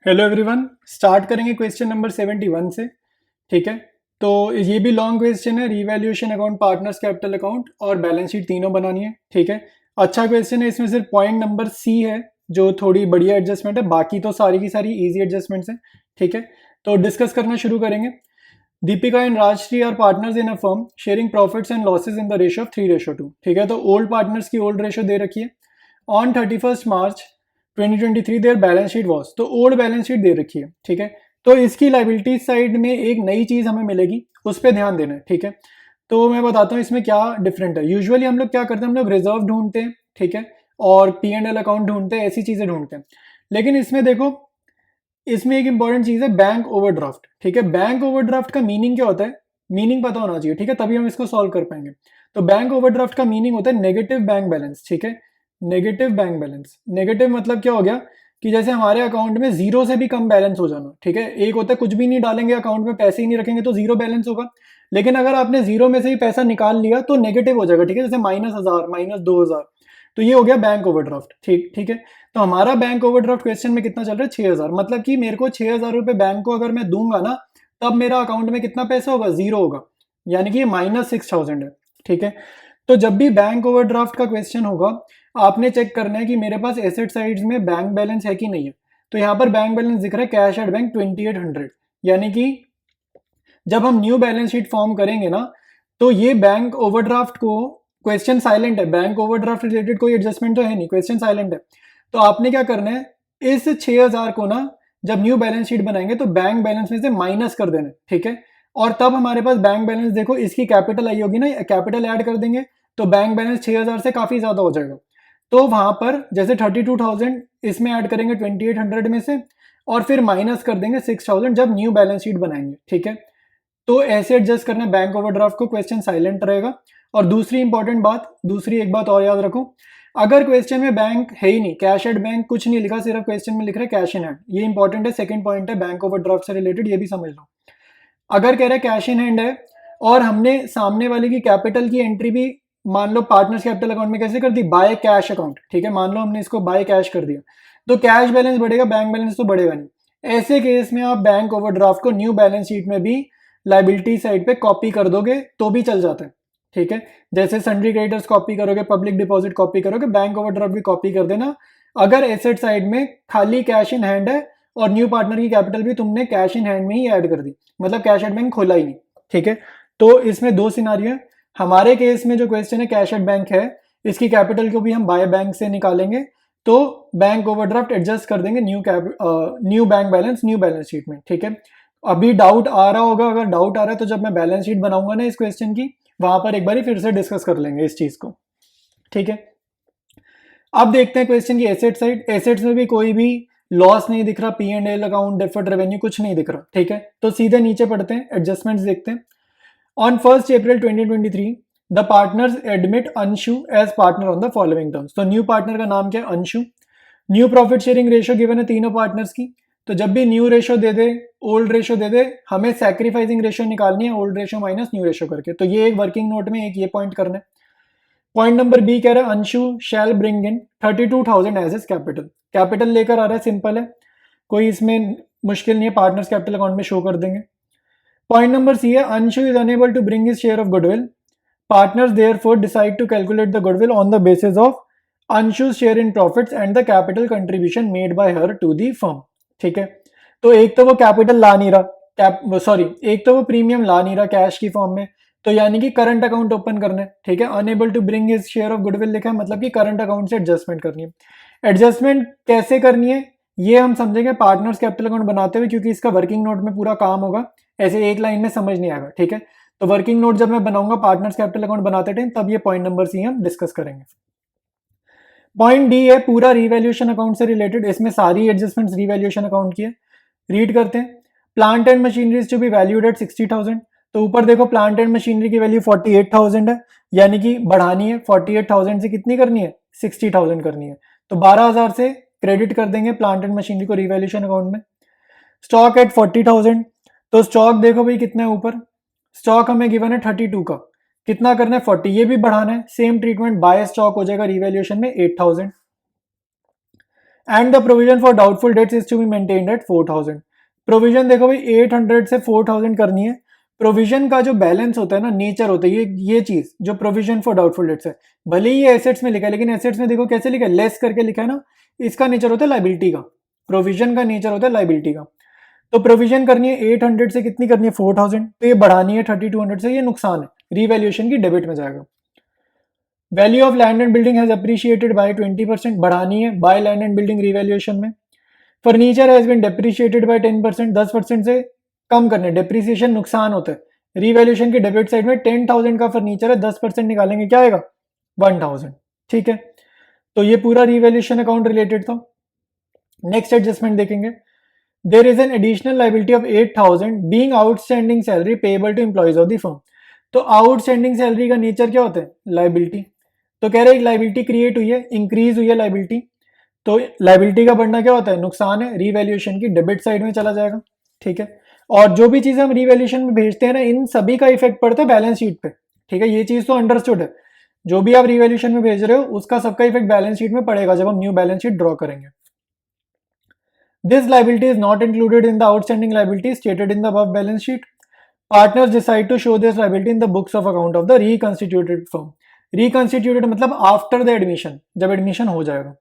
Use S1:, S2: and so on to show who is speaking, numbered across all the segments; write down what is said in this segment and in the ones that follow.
S1: Hello everyone. Start करेंगे question number 71 से। ठीक है, तो ये भी लॉन्ग क्वेश्चन है। Revaluation account, partners capital account और बैलेंस शीट तीनों बनानी है। ठीक है, अच्छा क्वेश्चन है। इसमें सिर्फ पॉइंट नंबर सी है जो थोड़ी बढ़िया एडजस्टमेंट है, बाकी तो सारी की सारी इजी एडजस्टमेंट्स हैं। ठीक है, तो डिस्कस करना शुरू करेंगे। Deepika and Rajshree are partners in a firm sharing profits and losses in the ratio of 3:2। ठीक है, तो ओल्ड पार्टनर्स की ओल्ड रेशियो दे रखी है। On 31 March 2023 their balance sheet was, तो ओल्ड बैलेंस शीट दे रखी है। ठीक है, तो इसकी लाइबिलिटी साइड में एक नई चीज हमें मिलेगी, उस पर ध्यान देना है। ठीक है, तो मैं बताता हूँ इसमें क्या डिफरेंट है। यूजुअली हम लोग क्या करते हैं, हम लोग रिजर्व ढूंढते हैं। ठीक है, और P&L अकाउंट ढूंढते हैं, ऐसी चीजें ढूंढते हैं। लेकिन इसमें देखो, इसमें एक इंपॉर्टेंट चीज है बैंक ओवरड्राफ्ट। ठीक है, बैंक ओवरड्राफ्ट का मीनिंग क्या होता है, मीनिंग पता होना चाहिए। ठीक है, तभी हम इसको सॉल्व कर पाएंगे। तो बैंक ओवरड्राफ्ट का मीनिंग होता है नेगेटिव बैंक बैलेंस। ठीक है, नेगेटिव बैंक बैलेंस। नेगेटिव मतलब क्या हो गया कि जैसे हमारे अकाउंट में जीरो से भी कम बैलेंस हो जाना। ठीक है, एक होता है कुछ भी नहीं डालेंगे अकाउंट में, पैसे ही नहीं रखेंगे तो जीरो बैलेंस होगा। लेकिन अगर आपने जीरो में से ही पैसा निकाल लिया तो नेगेटिव हो जाएगा। ठीक है, जैसे -1000, -2000। तो ये हो गया बैंक ओवरड्राफ्ट। ठीक ठीक है, तो हमारा बैंक ओवरड्राफ्ट क्वेश्चन में कितना चल रहा है, 6000। मतलब कि मेरे को 6000 रुपए बैंक को अगर मैं दूंगा ना, तब मेरा अकाउंट में कितना पैसा होगा, जीरो होगा। यानी कि ये -6000 है। ठीक है, तो जब भी बैंक ओवरड्राफ्ट का क्वेश्चन होगा, आपने चेक करना है कि मेरे पास एसेट साइड्स में बैंक बैलेंस है कि नहीं है। तो यहाँ पर बैंक बैलेंस दिख रहा है कैश एट बैंक 2800। यानी कि जब हम न्यू बैलेंस शीट फॉर्म करेंगे ना, तो ये बैंक ओवरड्राफ्ट को, क्वेश्चन साइलेंट है, बैंक ओवरड्राफ्ट रिलेटेड कोई एडजस्टमेंट तो है नहीं, क्वेश्चन साइलेंट है। तो आपने क्या करना है, इस 6000 को ना जब न्यू बैलेंस शीट बनाएंगे तो बैंक बैलेंस में से माइनस कर देना। ठीक है, और तब हमारे पास बैंक बैलेंस, देखो इसकी कैपिटल आई होगी ना, कैपिटल ऐड कर देंगे तो बैंक बैलेंस 6000 से काफी ज्यादा हो जाएगा। तो वहां पर जैसे 32,000 इसमें ऐड करेंगे 2800 में से, और फिर माइनस कर देंगे 6000 जब न्यू बैलेंस शीट बनाएंगे। ठीक है, तो ऐसे एडजस्ट करना है बैंक ओवरड्राफ्ट को, क्वेश्चन साइलेंट रहेगा। और दूसरी इंपॉर्टेंट बात, दूसरी एक बात और याद रखो, अगर क्वेश्चन में बैंक है ही नहीं, कैश एट बैंक कुछ नहीं लिखा, सिर्फ क्वेश्चन में लिख रहा है कैश इन हैंड, ये इंपॉर्टेंट है, सेकंड पॉइंट है बैंक ओवरड्राफ्ट से रिलेटेड, ये भी समझ लो। अगर कह रहा है कैश इन हैंड है और हमने सामने वाले की कैपिटल की एंट्री भी, मान लो पार्टनर्स कैपिटल अकाउंट में कैसे कर दी, बाय कैश अकाउंट। ठीक है, मान लो हमने इसको बाय कैश कर दिया, तो कैश बैलेंस बढ़ेगा, बैंक बैलेंस तो बढ़ेगा नहीं। ऐसे केस में आप बैंक ओवरड्राफ्ट को न्यू बैलेंस शीट में भी लाइबिलिटी साइड पे कॉपी कर दोगे तो भी चल जाता है। ठीक है, जैसे सन्ड्री क्रेडिटर्स कॉपी करोगे, पब्लिक डिपॉजिट कॉपी करोगे, बैंक ओवरड्राफ्ट भी कॉपी कर देना। अगर एसेट साइड में खाली कैश इन हैंड है और न्यू पार्टनर की कैपिटल भी तुमने कैश इन हैंड में ही ऐड कर दी, मतलब कैश एट बैंक खोला ही नहीं। ठीक है, तो इसमें दो सिनारियो है। हमारे केस में जो क्वेश्चन है कैश एट बैंक है, इसकी कैपिटल को भी हम बाय बैंक से निकालेंगे, तो बैंक ओवरड्राफ्ट एडजस्ट कर देंगे new bank balance, new balance sheet में। ठीक है, अभी डाउट आ रहा होगा, अगर डाउट आ रहा है तो जब मैं बैलेंस शीट बनाऊंगा ना इस क्वेश्चन की, वहां पर एक बार फिर से डिस्कस कर लेंगे इस चीज को। ठीक है, अब देखते हैं क्वेश्चन की एसेट साइड। एसेट्स में भी कोई भी लॉस नहीं दिख रहा, P&L अकाउंट, डिफर्ड रेवेन्यू कुछ नहीं दिख रहा। ठीक है, तो सीधे नीचे पढ़ते हैं, एडजस्टमेंट्स देखते हैं। On 1 April 2023 the partners admit Anshu as partner on the following terms. तो न्यू पार्टनर का नाम क्या है, Anshu. New profit sharing ratio given है तीनों पार्टनर्स की। तो जब भी न्यू रेशियो दे दे, ओल्ड रेशियो दे दे, हमें सैक्रिफाइसिंग रेशियो निकालनी है, old ratio minus new ratio करके। तो ये एक वर्किंग नोट में एक ये पॉइंट करना है। पॉइंट नंबर बी कह रहा है Anshu shall bring in 32,000 as his capital. Capital लेकर आ रहा है, सिंपल है, कोई इसमें मुश्किल नहीं है, पार्टनर्स कैपिटल अकाउंट में शो कर देंगे। पॉइंट नंबर सी है Anshu is unable to bring his share of goodwill. Partners therefore decide to calculate the goodwill on the basis of Anshu's share in profits and the capital contribution made by her to the firm. ठीक है, तो एक तो वो capital ला नहीं रहा, sorry, एक तो वो प्रीमियम ला नहीं रहा कैश की फॉर्म में, तो यानी कि करंट अकाउंट ओपन करना है। ठीक है, unable to bring his share of goodwill लिखा है, मतलब कि करंट अकाउंट से एडजस्टमेंट करनी है। एडजस्टमेंट कैसे करनी है ये हम समझेंगे पार्टनर्स कैपिटल अकाउंट बनाते हुए, क्योंकि इसका वर्किंग नोट में पूरा काम होगा, ऐसे एक लाइन में समझ नहीं आएगा। ठीक है, तो वर्किंग नोट जब मैं बनाऊंगा पार्टनर्स कैपिटल अकाउंट बनाते टाइम, तब ये पॉइंट नंबर सी हम डिस्कस करेंगे। पॉइंट डी है पूरा रिवैल्यूएशन अकाउंट से रिलेटेड, इसमें सारी एडजस्टमेंट्स रिवैल्यूएशन अकाउंट की है। रीड करते हैं। Plant and machinery to be valued at 60,000। तो ऊपर देखो प्लांट एंड मशीनरी की वैल्यू 48,000 है, यानी कि बढ़ानी है, 48,000 से कितनी करनी है, 60,000 करनी है। तो 12,000 से क्रेडिट कर देंगे प्लांट एंड मशीनरी को रिवैल्यूएशन अकाउंट में। स्टॉक एट 40,000, तो स्टॉक देखो भाई कितना है ऊपर, स्टॉक हमें गिवन है 32 का, कितना करना है 40, ये भी बढ़ाना है, सेम ट्रीटमेंट बाय स्टॉक हो जाएगा रिवैल्यूएशन में 8,000। And the provision for doubtful debts is to be maintained at 4000। Provision देखो भाई 800 से 4000 करनी है। प्रोविजन का जो बैलेंस होता है ना, नेचर होता है ये चीज जो प्रोविजन फॉर डाउटफुल डेट्स है, भले ही ये एसेट्स में लिखा है लेकिन एसेट्स में देखो कैसे लिखा है, लेस करके लिखा है ना, इसका नेचर होता है लाइबिलिटी का। प्रोविजन का नेचर होता है लाइबिलिटी का। तो प्रोविजन करनी है 800 से कितनी करनी है 4000, तो ये बढ़ानी है 3200 से, ये नुकसान है, रीवैल्यूएशन की डेबिट में जाएगा। Value of land and building has appreciated by 20%, बढ़ानी है by land and building revaluation में। Furniture has been depreciated by 10%, 10% से कम करने, डेप्रिसिएशन नुकसान होता है। रीवैल्यूएशन की डेबिट साइड में 10,000 का फर्नीचर है, 10% निकालेंगे क्या आएगा 1000, ठीक है। तो ये पूरा रीवैल्यूएशन अकाउंट रिलेटेड था। नेक्स्ट एडजस्टमेंट देखेंगे। There is an additional liability of 8000 being outstanding salary payable to employees of the firm. तो आउटस्टैंडिंग सैलरी का नेचर क्या होता है, लाइबिलिटी। तो कह रहे हैं लाइबिलिटी क्रिएट हुई है, इंक्रीज हुई है लाइबिलिटी, तो लाइबिलिटी का बढ़ना क्या होता है, नुकसान है, रीवैल्यूएशन की डेबिट साइड में चला जाएगा, ठीक है। और जो भी चीजें हम रीवैल्यूएशन में भेजते हैं ना, इन सभी का इफेक्ट पड़ता है बैलेंस शीट पे, ठीक है। ये चीज तो अंडरस्टूड है, जो भी आप रीवैल्यूएशन में भेज रहे हो उसका सबका इफेक्ट बैलेंस शीट में पड़ेगा जब हम न्यू बैलेंस शीट ड्रॉ करेंगे। This liability is not included in the outstanding liability stated in the above balance sheet. Partners decide to show this liability in the books of account of the reconstituted firm. Reconstituted मतलब after the admission, जब admission हो जाएगा।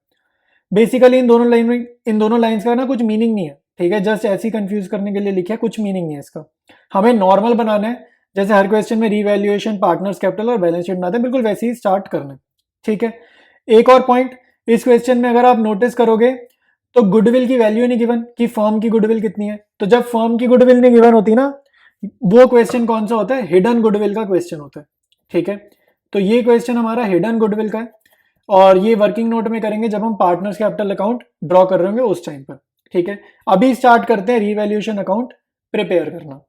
S1: Basically इन दोनों lines का ना कुछ meaning नहीं है, ठीक है, जस्ट ऐसी कंफ्यूज करने के लिए लिखा है, कुछ मीनिंग नहीं है इसका। हमें नॉर्मल बनाना है, जैसे हर क्वेश्चन में रीवैल्यूएशन, पार्टनर्स कैपिटल और बैलेंस शीट बनाते हैं, बिल्कुल वैसे ही स्टार्ट करना है, ठीक है। एक और पॉइंट, इस क्वेश्चन में अगर आप नोटिस करोगे तो गुडविल की वैल्यू नहीं गिवन कि फर्म की गुडविल कितनी है। तो जब फर्म की गुडविल नहीं गिवन होती ना, वो क्वेश्चन कौन सा होता है, हिडन गुडविल का क्वेश्चन होता है, ठीक है। तो ये क्वेश्चन हमारा हिडन गुडविल का है, और ये वर्किंग नोट में करेंगे जब हम पार्टनर्स कैपिटल अकाउंट ड्रॉ कर रहे होंगे उस टाइम पर, ठीक है। अभी स्टार्ट करते हैं रीवैल्यूएशन अकाउंट प्रिपेयर करना।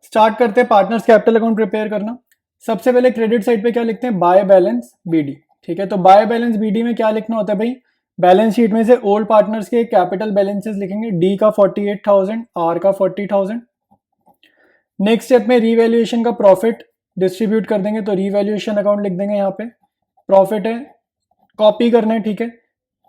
S1: स्टार्ट करते हैं पार्टनर्स कैपिटल अकाउंट प्रिपेयर करना। सबसे पहले क्रेडिट साइड पे क्या लिखते हैं, बाय बैलेंस बीडी, ठीक है। तो बाय बैलेंस बीडी में क्या लिखना होता है भाई, बैलेंस शीट में से ओल्ड पार्टनर्स के कैपिटल बैलेंसेस लिखेंगे, डी का 48,000, आर का 40,000। नेक्स्ट स्टेप में रीवैल्यूएशन का प्रॉफिट डिस्ट्रीब्यूट कर देंगे, तो रीवैल्यूएशन अकाउंट लिख देंगे, यहाँ पे प्रॉफिट है, कॉपी करना है, ठीक है।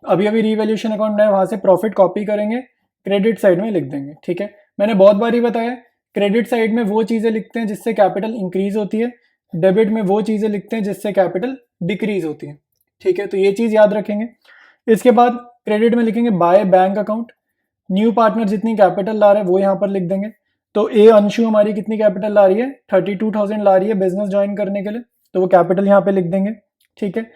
S1: अभी अभी रीवैल्यूएशन अकाउंट बनाया, वहां से प्रॉफिट कॉपी करेंगे, क्रेडिट साइड में लिख देंगे, ठीक है। मैंने बहुत बार ही बताया, क्रेडिट साइड में वो चीजें लिखते हैं जिससे कैपिटल इंक्रीज होती है, डेबिट में वो चीजें लिखते हैं जिससे कैपिटल डिक्रीज होती है, ठीक है। तो ये चीज याद रखेंगे। इसके बाद क्रेडिट में लिखेंगे by bank account, new partner जितनी कैपिटल ला रहा है वो यहाँ पर लिख देंगे। तो ए अंशु हमारी कितनी कैपिटल ला रही है, 32,000 ला रही है बिजनेस ज्वाइन करने के लिए, तो वो कैपिटल यहाँ पे लिख देंगे, ठीक है।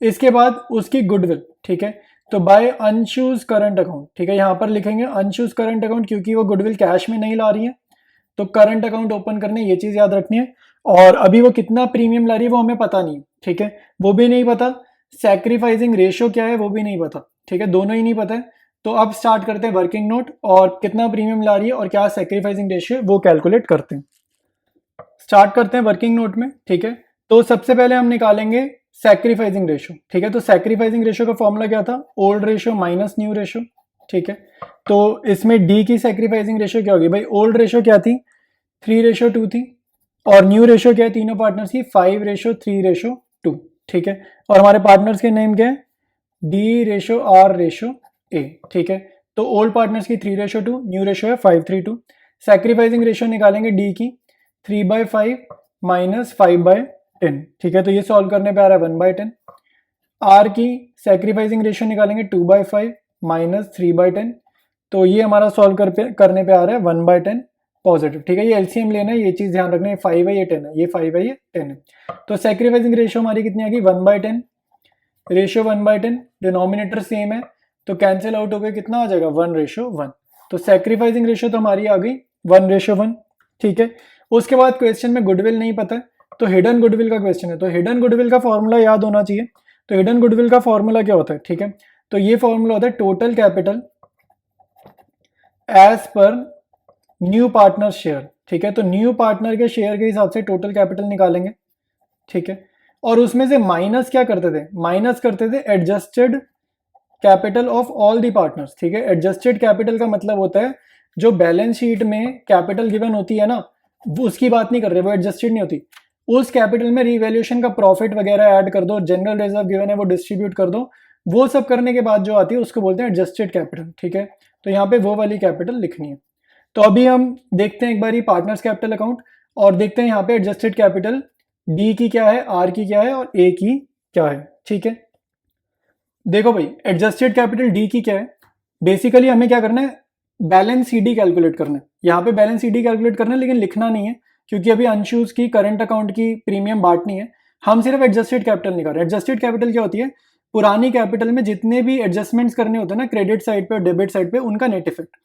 S1: इसके बाद उसकी गुडविल, ठीक है, तो बाय अंशुज करंट अकाउंट, ठीक है, यहाँ पर लिखेंगे अंशुज करंट अकाउंट, क्योंकि वो गुडविल कैश में नहीं ला रही है, तो करंट अकाउंट ओपन करने, ये चीज याद रखनी है। और अभी वो कितना प्रीमियम ला रही है वो हमें पता नहीं, ठीक है, वो भी नहीं पता। सैक्रिफाइसिंग रेशियो क्या है वो भी नहीं पता, ठीक है, दोनों ही नहीं पता है। तो अब स्टार्ट करते हैं वर्किंग नोट, और कितना प्रीमियम ला रही है और क्या सैक्रिफाइसिंग रेशियो है वो कैलकुलेट करते हैं। स्टार्ट करते हैं वर्किंग नोट में, ठीक है। तो सबसे पहले हम निकालेंगे सैक्रिफाइसिंग रेशियो, ठीक है। तो सैक्रिफाइसिंग रेशियो का फॉर्मूला क्या था, old ratio minus new ratio, ठीक है। तो इसमें डी की सैक्रिफाइसिंग रेशियो क्या होगी भाई, ओल्ड रेशियो क्या थी 3:2 थी, और न्यू रेशियो क्या है तीनों पार्टनर्स की 5:3:2, ठीक है। और हमारे पार्टनर्स के नेम क्या है, D/R/A, ठीक है। तो ओल्ड पार्टनर्स की 3:2, न्यू रेशियो है 5:3:2। सैक्रिफाइसिंग रेशियो निकालेंगे डी की 3/5 माइनस 5/10, ठीक है। तो ये सॉल्व करने पे आ रहा है 1/10। आर की सैक्रिफाइसिंग रेशियो निकालेंगे 2/5 माइनस 3/10, तो ये हमारा सॉल्व करने पे आ रहा है 1/10 पॉजिटिव, ठीक है। ये एलसीएम लेना है, ये चीज ध्यान रखना है, 5 है ये 10 है, ये 5 है ये 10 है। तो सैक्रिफाइसिंग रेशियो हमारी कितनी आ गई 1/10, रेशियो 1/10, डिनोमिनेटर सेम है, तो कैंसिल आउट हो गया, कितना आ जाएगा 1:1। तो सैक्रिफाइसिंग रेशियो तो हमारी आ गई 1:1, ठीक है। उसके बाद क्वेश्चन में गुडविल नहीं पता है, तो हिडन गुडविल का क्वेश्चन है, तो हिडन गुडविल का फॉर्मूला याद होना चाहिए। तो हिडन गुडविल का फॉर्मूला क्या होता है, ठीक है। तो ये फॉर्मूला होता है total capital as per new partner share, ठीक है। तो न्यू पार्टनर के शेयर के हिसाब से टोटल कैपिटल निकालेंगे, ठीक है। और उसमें से माइनस क्या करते थे, माइनस करते थे adjusted capital of all the partners, ठीक है। एडजस्टेड कैपिटल का मतलब होता है जो बैलेंस शीट में कैपिटल गिवन होती है ना, उसकी बात नहीं कर रहे, वो एडजस्टेड नहीं होती। उस कैपिटल में रिवैल्यूएशन का प्रॉफिट वगैरह ऐड कर दो, जनरल रिजर्व गिवन है वो डिस्ट्रीब्यूट कर दो, वो सब करने के बाद जो आती है उसको बोलते हैं एडजस्टेड कैपिटल, ठीक है। तो यहाँ पे वो वाली कैपिटल लिखनी है। तो अभी हम देखते हैं एक बार पार्टनर्स कैपिटल अकाउंट और देखते हैं यहाँ पे एडजस्टेड कैपिटल डी की क्या है, आर की क्या है और ए की क्या है, ठीक है। देखो भाई एडजस्टेड कैपिटल डी की क्या है, बेसिकली हमें क्या करना है, बैलेंस सीडी कैलकुलेट करना है। यहाँ पे बैलेंस सीडी कैलकुलेट करना है लेकिन लिखना नहीं है क्योंकि अभी अंशुज की करंट अकाउंट की प्रीमियम बांटनी है। हम सिर्फ एडजस्टेड कैपिटल निकाल रहे हैं। एडजस्टेड कैपिटल क्या होती है, पुरानी कैपिटल में जितने भी एडजस्टमेंट्स करने होते हैं ना क्रेडिट साइड पे और डेबिट साइड पे, उनका नेट इफेक्ट।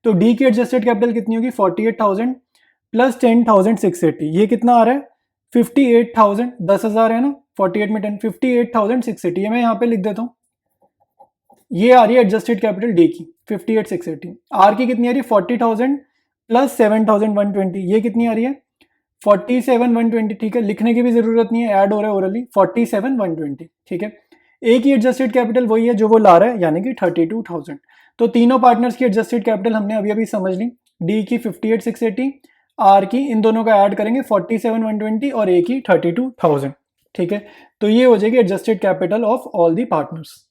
S1: तो डी की एडजस्टेड कैपिटल कितनी होगी, 48,000 प्लस 10,680, ये कितना आ रहा है 58,000, 10,000 है ना, 48 में 10, 58,680, ये मैं यहाँ पे लिख देता हूँ। ये आ रही है एडजस्टेड कैपिटल डी की 58,680। आर की कितनी आ रही है 40,000 प्लस 7,120, ये कितनी आ रही है 47,120, ठीक है। लिखने की भी जरूरत नहीं है, ऐड हो रहा है ओरली, 47,120, ठीक है। ए की एडजस्टेड कैपिटल वही है जो वो ला रहा है, यानी कि 32,000। तो तीनों पार्टनर्स की एडजस्टेड कैपिटल हमने अभी अभी समझ ली, डी की 58,680, आर की, इन दोनों का ऐड करेंगे 47,120 और ए की 32,000, ठीक है। तो ये हो जाएगी adjusted capital of all the partners.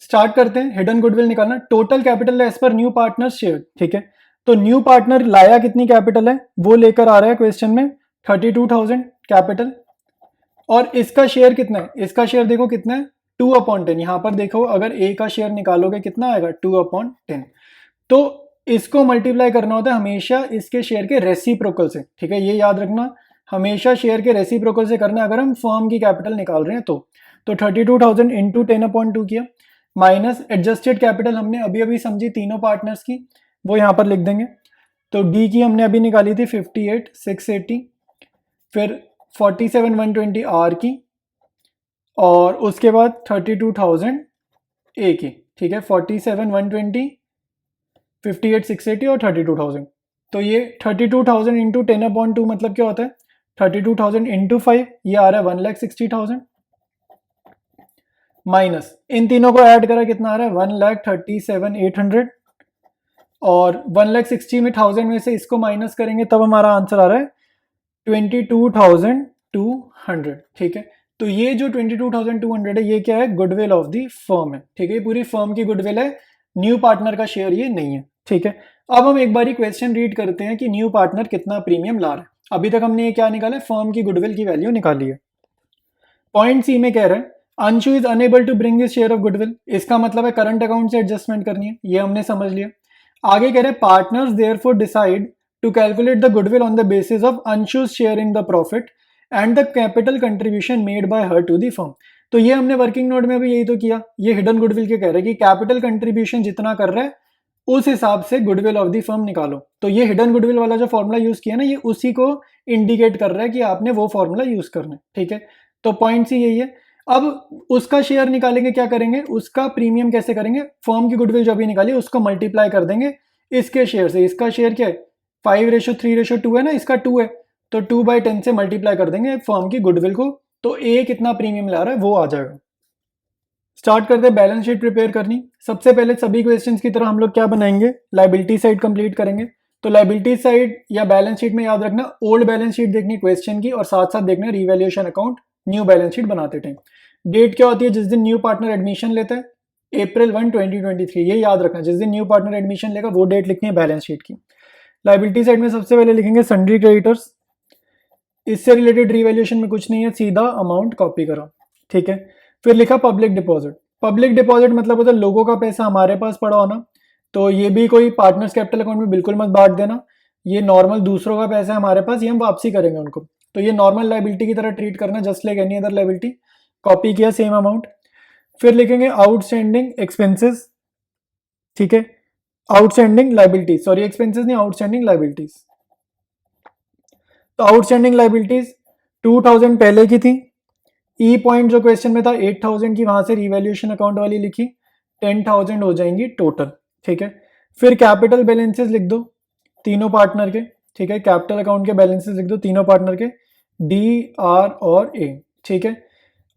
S1: Start करते हैं, हिडन गुडविल निकालना। Total capital as per new partner share, ठीक है। तो न्यू पार्टनर लाया कितनी कैपिटल है, वो लेकर आ रहा है क्वेश्चन में 32,000 कैपिटल, और इसका शेयर कितना है, इसका शेयर देखो कितना है 2/10। यहां पर देखो अगर ए का शेयर निकालोगे कितना आएगा 2/10। तो इसको मल्टीप्लाई करना होता है हमेशा इसके शेयर के रेसिप्रोकल से, ठीक है, ये याद रखना, हमेशा शेयर के रेसिप्रोकल से करना है अगर हम फर्म की कैपिटल निकाल रहे हैं तो 32,000 इंटू 10/2 किया, माइनस एडजस्टेड कैपिटल हमने अभी अभी समझी तीनों पार्टनर्स की, वो यहाँ पर लिख देंगे। तो डी की हमने अभी निकाली थी 58,680, फिर 47,120 आर की, और उसके बाद 32,000 ए की, ठीक है। 47,120, 58,680 और 32,000। तो ये 32,000 इंटू 10/2 मतलब क्या होता है 32,000 इंटू 5, ये आ रहा है 1,60,000, माइनस इन तीनों को ऐड करा कितना आ रहा है 1,37,800, और 1,60,000 में 1000 में से इसको माइनस करेंगे तब हमारा आंसर आ रहा है 22,200, ठीक है। तो ये जो 22,200 है ये क्या है, गुडविल ऑफ द फर्म है, ठीक है, पूरी फर्म की गुडविल है, न्यू पार्टनर का शेयर ये नहीं है, ठीक है। अब हम एक बार क्वेश्चन रीड करते हैं कि न्यू पार्टनर कितना प्रीमियम ला रहा है। अभी तक हमने ये क्या निकाला है, फर्म की गुडविल की वैल्यू निकाली है। पॉइंट सी में कह रहा है Anshu is unable to bring his share of goodwill, इसका मतलब है करंट अकाउंट से एडजस्टमेंट करनी है, ये हमने समझ लिया। आगे कह रहे हैं partners therefore decide to calculate the goodwill on the basis of Anshu's share in the profit and the capital contribution made by her to the firm. तो ये हमने वर्किंग नोट में भी यही तो किया, ये हिडन गुडविल के कह रहे हैं कि कैपिटल कंट्रीब्यूशन जितना कर रहा है उस हिसाब से गुडविल ऑफ द फर्म निकालो। तो ये हिडन गुडविल वाला जो फॉर्मूला यूज किया ना, ये उसी को इंडिकेट कर रहा है कि आपने वो फॉर्मूला यूज करना है, ठीक है। तो पॉइंट सी यही है। अब उसका शेयर निकालेंगे, क्या करेंगे, उसका प्रीमियम कैसे करेंगे, फर्म की गुडविल जो अभी निकाली उसको मल्टीप्लाई कर देंगे इसके शेयर से। इसका शेयर क्या है 5:3:2 है ना, इसका 2 है, तो 2/10 से मल्टीप्लाई कर देंगे फर्म की गुडविल को, तो ए कितना प्रीमियम ला रहा है वो आ जाएगा। स्टार्ट करते हैं बैलेंस शीट प्रिपेयर करनी। सबसे पहले सभी क्वेश्चंस की तरह हम लोग क्या बनाएंगे, लायबिलिटी साइड कंप्लीट करेंगे। तो लायबिलिटी साइड या बैलेंस शीट में याद रखना ओल्ड बैलेंस शीट देखनी क्वेश्चन की, और साथ साथ देखना revaluation account new balance sheet बनाते टाइम। डेट क्या होती है, जिस दिन न्यू पार्टनर एडमिशन लेता है, April 1, 2023, ये याद रखना, जिस दिन न्यू पार्टनर एडमिशन लेगा वो डेट लिखनी है बैलेंस शीट की। लायबिलिटी साइड में सबसे पहले लिखेंगे सन्ड्री क्रेडिटर्स, इससे रिलेटेड रिवैल्यूएशन में कुछ नहीं है, सीधा अमाउंट कॉपी करो, ठीक है। फिर लिखा पब्लिक डिपॉजिट। पब्लिक डिपॉजिट मतलब होता है लोगों का पैसा हमारे पास पड़ा होना, तो ये भी कोई पार्टनर्स कैपिटल अकाउंट में बिल्कुल मत बांट देना, ये नॉर्मल दूसरों का पैसा है हमारे पास, ये हम वापसी करेंगे उनको, तो ये नॉर्मल लायबिलिटी की तरह ट्रीट करना, just like any other liability. Copy किया सेम अमाउंट। फिर लिखेंगे आउटस्टैंडिंग एक्सपेंसेस, ठीक है, आउटस्टैंडिंग लायबिलिटीज, सॉरी एक्सपेंसेस नहीं, आउटस्टैंडिंग लायबिलिटीज। तो आउटस्टैंडिंग लायबिलिटीज 2,000 पहले की थी, ई पॉइंट जो क्वेश्चन में था 8,000 की, वहां से रिवैल्यूएशन अकाउंट वाली लिखी, 10,000 हो जाएंगी टोटल, ठीक है। फिर कैपिटल बैलेंसेस लिख दो तीनों पार्टनर के, ठीक है, कैपिटल अकाउंट के बैलेंसेस लिख दो तीनों पार्टनर के, डी, आर और ए, ठीक है।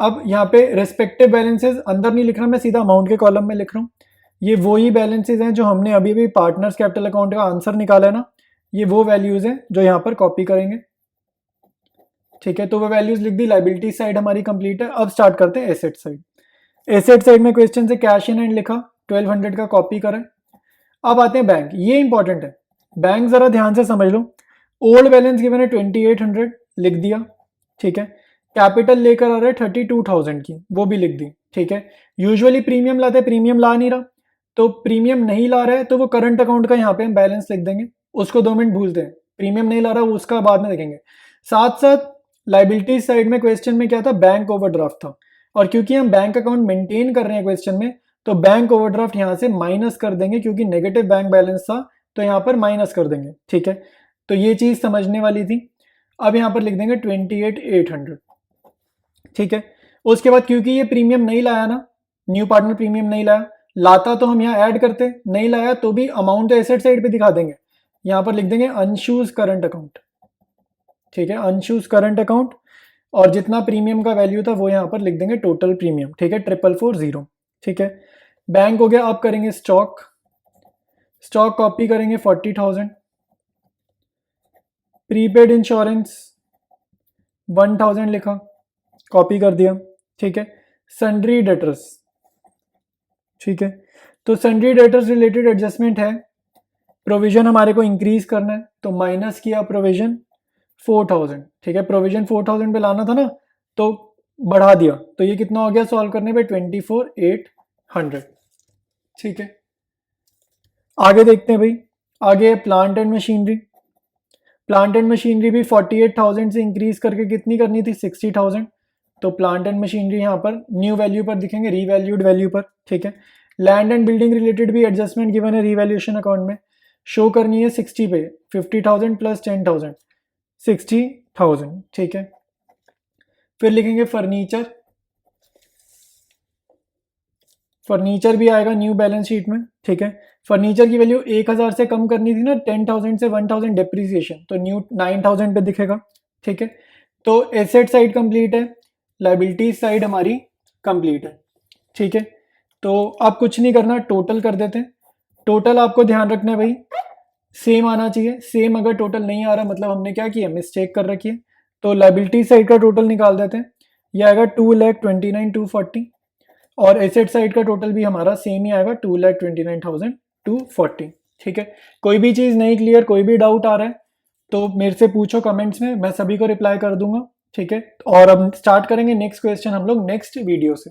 S1: अब यहाँ पे रेस्पेक्टिव बैलेंसेस अंदर नहीं लिख रहा, मैं सीधा अमाउंट के कॉलम में लिख रहा हूँ। ये वही बैलेंसेस हैं जो हमने अभी भी पार्टनर्स कैपिटल अकाउंट का आंसर निकाला है ना, ये वो वैल्यूज हैं जो यहाँ पर कॉपी करेंगे, ठीक है। तो वो वैल्यूज लिख दी, लायबिलिटी साइड हमारी कंप्लीट है। अब स्टार्ट करते हैं एसेट साइड। एसेट साइड में क्वेश्चन से कैश इन हैंड लिखा, 1200 का कॉपी करें। अब आते हैं बैंक, ये इंपॉर्टेंट है, बैंक जरा ध्यान से समझ लो। ओल्ड बैलेंस गिवन है 2800, लिख दिया, ठीक है। कैपिटल लेकर आ रहा है 32,000 की, वो भी लिख दी, ठीक है। यूजुअली प्रीमियम लाते हैं, प्रीमियम ला नहीं रहा, तो प्रीमियम नहीं ला रहा है तो वो करंट अकाउंट का यहाँ पे हम बैलेंस लिख देंगे, उसको 2 मिनट भूलते हैं। प्रीमियम नहीं ला रहा, उसका बाद में देखेंगे। साथ साथ लाइबिलिटीज साइड में क्वेश्चन में क्या था, बैंक ओवरड्राफ्ट था, और क्योंकि हम बैंक अकाउंट मेंटेन कर रहे हैं क्वेश्चन में, तो बैंक ओवरड्राफ्ट यहाँ से माइनस कर देंगे, क्योंकि नेगेटिव बैंक बैलेंस था तो यहाँ पर माइनस कर देंगे, ठीक है। तो ये चीज समझने वाली थी। अब यहाँ पर लिख देंगे 28,800, ठीक है। उसके बाद क्योंकि ये प्रीमियम नहीं लाया ना, न्यू पार्टनर प्रीमियम नहीं लाया, लाता तो हम यहाँ ऐड करते, नहीं लाया तो भी अमाउंट तो एसेट साइड पे दिखा देंगे, यहाँ पर लिख देंगे अनशूज करंट अकाउंट, ठीक है, अनशूज करंट अकाउंट। और जितना प्रीमियम का वैल्यू था वो यहाँ पर लिख देंगे टोटल प्रीमियम, ठीक है, 4440, ठीक है। बैंक हो गया। अब करेंगे स्टॉक, स्टॉक कॉपी करेंगे 40,000, प्रीपेड इंश्योरेंस 1000 लिखा, कॉपी कर दिया, ठीक है। सन्ड्री डेटर्स, ठीक है, तो सन्ड्री डेटर्स रिलेटेड एडजस्टमेंट है, प्रोविजन हमारे को इंक्रीज करना है, तो माइनस किया प्रोविजन 4000, ठीक है। प्रोविजन 4000 पे लाना था ना, तो बढ़ा दिया, तो ये कितना हो गया सॉल्व करने पे 24,800, ठीक है। आगे देखते हैं भाई, आगे plant and machinery. Plant and machinery भी 48,000 से इंक्रीज करके कितनी करनी थी, 60,000, तो प्लांट एंड मशीनरी यहाँ पर न्यू वैल्यू पर दिखेंगे, रीवैल्यूड वैल्यू पर, ठीक है। लैंड एंड बिल्डिंग रिलेटेड भी एडजस्टमेंट गिवन है रीवैल्यूएशन अकाउंट में, शो करनी है 60 पे, 50,000 प्लस 10,000, 60,000, ठीक है। फिर लिखेंगे फर्नीचर, फर्नीचर भी आएगा न्यू बैलेंस शीट में, ठीक है। फर्नीचर की वैल्यू 1000 से कम करनी थी ना, 10,000 से 1000 डेप्रीसिएशन, तो न्यू 9000 पे दिखेगा, ठीक है। तो एसेट साइड कंप्लीट है, लाइबिलिटी साइड हमारी कंप्लीट है, ठीक है। तो अब कुछ नहीं करना, टोटल कर देते हैं। टोटल आपको ध्यान रखना है भाई, सेम आना चाहिए, सेम अगर टोटल नहीं आ रहा मतलब हमने क्या किया, मिस्टेक कर रखी है। तो लाइबिलिटी साइड का टोटल निकाल देते हैं, यह आएगा 2,29,240, और एसेट साइड का टोटल भी हमारा सेम ही आएगा 2,29,240, ठीक है। कोई भी चीज़ नहीं क्लियर, कोई भी डाउट आ रहा है तो मेरे से पूछो कमेंट्स में, मैं सभी को रिप्लाई कर दूंगा, ठीक है। और अब स्टार्ट करेंगे नेक्स्ट क्वेश्चन हम लोग नेक्स्ट वीडियो से।